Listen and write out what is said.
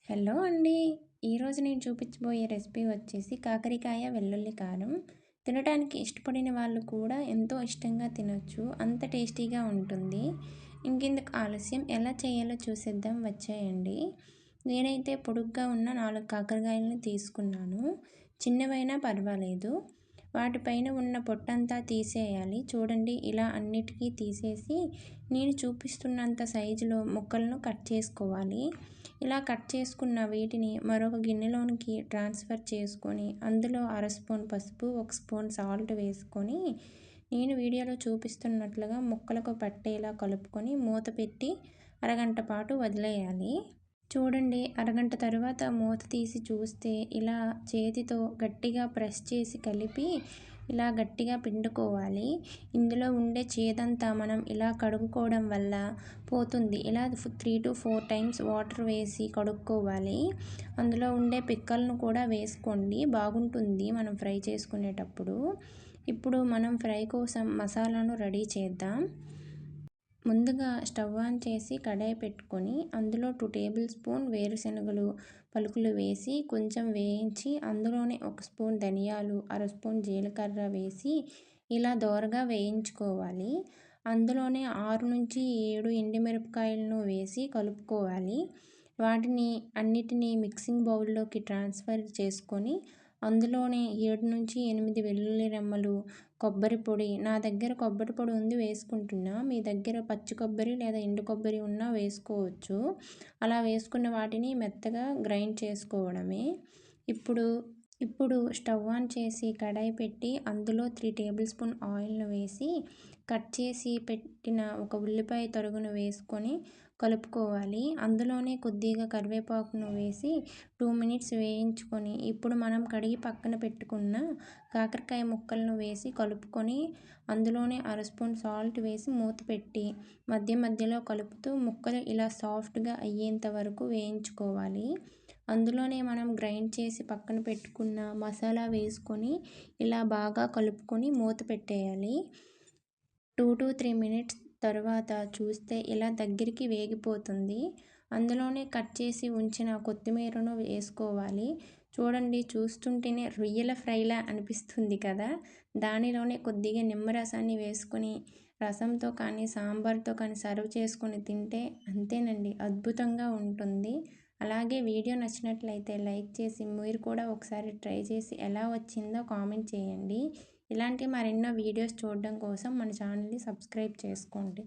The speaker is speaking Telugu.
హలో అండి. ఈరోజు నేను చూపించబోయే రెసిపీ వచ్చేసి కాకరకాయ వెల్లుల్లి కారం. తినడానికి ఇష్టపడిన వాళ్ళు కూడా ఎంతో ఇష్టంగా తినొచ్చు. అంత టేస్టీగా ఉంటుంది. ఇంకెందుకు ఆలస్యం, ఎలా చేయాలో చూసేద్దాం వచ్చేయండి. నేనైతే పొడుగ్గా ఉన్న 4 కాకరకాయలను తీసుకున్నాను. చిన్నవైనా పర్వాలేదు. వాటిపైన ఉన్న పొట్టంతా తీసేయాలి. చూడండి, ఇలా అన్నిటికీ తీసేసి నేను చూపిస్తున్నంత సైజులో ముక్కలను కట్ చేసుకోవాలి. ఇలా కట్ చేసుకున్న వీటిని మరొక గిన్నెలోనికి ట్రాన్స్ఫర్ చేసుకొని అందులో అర స్పూన్ పసుపు, 1 స్పూన్ సాల్ట్ వేసుకొని నేను వీడియోలో చూపిస్తున్నట్లుగా ముక్కలకు పట్టేలా కలుపుకొని మూత పెట్టి అరగంట పాటు వదిలేయాలి. చూడండి, అరగంట తర్వాత మూత తీసి చూస్తే ఇలా చేతితో గట్టిగా ప్రెస్ చేసి కలిపి ఇలా గట్టిగా పిండుకోవాలి. ఇందులో ఉండే చేదంతా మనం ఇలా కడుక్కోవడం వల్ల పోతుంది. ఇలా 3 to 4 టైమ్స్ వాటర్ వేసి కడుక్కోవాలి. అందులో ఉండే పిక్కలను కూడా వేసుకోండి, బాగుంటుంది మనం ఫ్రై చేసుకునేటప్పుడు. ఇప్పుడు మనం ఫ్రై కోసం మసాలాను రెడీ చేద్దాం. ముందుగా స్టవ్ ఆన్ చేసి కడాయి పెట్టుకొని అందులో 2 టేబుల్ స్పూన్ వేరుశనగలు పలుకులు వేసి కొంచెం వేయించి అందులోనే 1 స్పూన్ ధనియాలు, అర స్పూన్ జీలకర్ర వేసి ఇలా దోరగా వేయించుకోవాలి. అందులోనే 6 నుంచి 7 ఎండుమిరపకాయలను వేసి కలుపుకోవాలి. వాటిని అన్నిటినీ మిక్సింగ్ బౌల్లోకి ట్రాన్స్ఫర్ చేసుకొని అందులోనే 7 నుంచి 8 వెల్లుల్లి రెమ్మలు, కొబ్బరి పొడి, నా దగ్గర కొబ్బరి పొడి ఉంది వేసుకుంటున్నా. మీ దగ్గర పచ్చి కొబ్బరి లేదా ఎండు కొబ్బరి ఉన్నా వేసుకోవచ్చు. అలా వేసుకున్న వాటిని మెత్తగా గ్రైండ్ చేసుకోవడమే. ఇప్పుడు స్టవ్ ఆన్ చేసి కడాయి పెట్టి అందులో 3 టేబుల్ స్పూన్ ఆయిల్ను వేసి కట్ చేసి పెట్టిన ఒక ఉల్లిపాయ తరుగును వేసుకొని కలుపుకోవాలి. అందులోనే కొద్దిగా కరివేపాకును వేసి 2 మినిట్స్ వేయించుకొని ఇప్పుడు మనం కడిగి పక్కన పెట్టుకున్న కాకరకాయ ముక్కలను వేసి కలుపుకొని అందులోనే అర స్పూన్ సాల్ట్ వేసి మూత పెట్టి మధ్య మధ్యలో కలుపుతూ ముక్కలు ఇలా సాఫ్ట్గా అయ్యేంత వరకు వేయించుకోవాలి. అందులోనే మనం గ్రైండ్ చేసి పక్కన పెట్టుకున్న మసాలా వేసుకొని ఇలా బాగా కలుపుకొని మూత పెట్టేయాలి. 2 to 3 మినిట్స్ తర్వాత చూస్తే ఇలా దగ్గరికి వేగిపోతుంది. అందులోనే కట్ చేసి ఉంచిన కొత్తిమీరను వేసుకోవాలి. చూడండి, చూస్తుంటేనే రొయ్యల ఫ్రైలా అనిపిస్తుంది కదా. దానిలోనే కొద్దిగా నిమ్మరసాన్ని వేసుకొని రసంతో కానీ సాంబార్తో కానీ సర్వ్ చేసుకొని తింటే అంతేనండి, అద్భుతంగా ఉంటుంది. అలాగే వీడియో నచ్చినట్లయితే లైక్ చేసి మీరు కూడా ఒకసారి ట్రై చేసి ఎలా వచ్చిందో కామెంట్ చేయండి. ఇలాంటి మరెన్నో వీడియోస్ చూడడం కోసం మన ఛానల్ని సబ్స్క్రైబ్ చేసుకోండి.